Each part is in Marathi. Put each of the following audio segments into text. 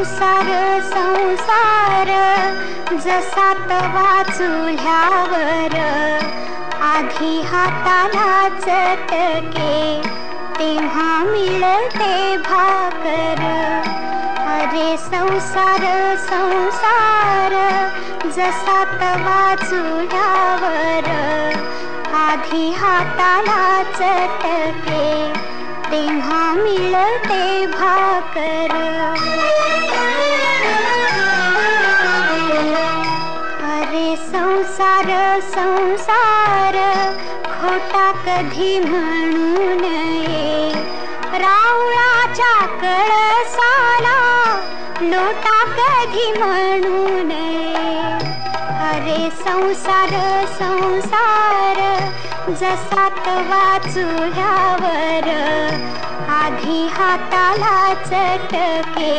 संसार संसार जसा तवा चुल्यावर आधी हाताला चटके तेव्हा मिळते भाकर। अरे संसार संसार जसा तवा चुल्यावर आधी हाताला चटके तेव्हा मिळते भाकर। अरे संसार संसार खोटा कधी म्हणू नये, रावळाच्या कळसाला लोटा कधी म्हणू नये। अरे संसार संसार जसा तवा चुल्यावर आधी हाताला चटके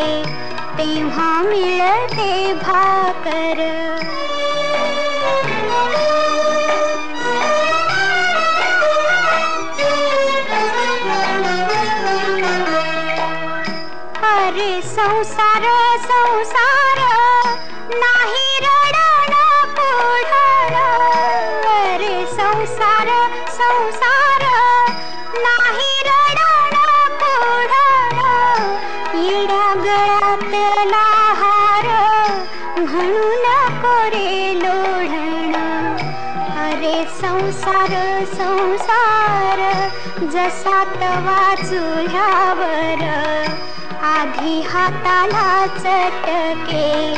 तेव्हा मिळते भाकर। अरे संसार संसार नाही रडण पुढण, अरे संसार संसार नाही रडण पुढण, येड्या गळ्यातला हार म्हणू नको रे लोढण। अरे संसार संसार जसा तवा चुल्यावर आधी हाताला चटके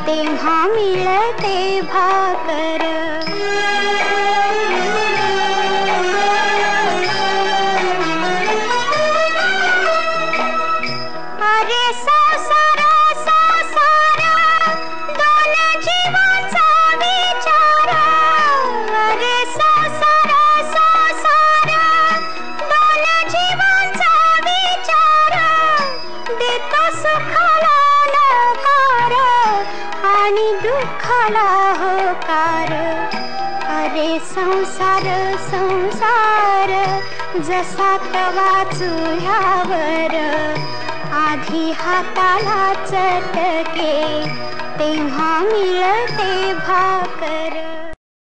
तेव्हा मिळते भाकर। अरे संसार संसार दोन जीवांचा विचार, अरे संसार संसार दोन जीवांचा विचार, देतो सुखाला नकार आणि दुःखाला होकार। अरे संसार संसार जसा तवा चुल्यावर आधी हाताला चटके तेव्हा मिळते भाकर।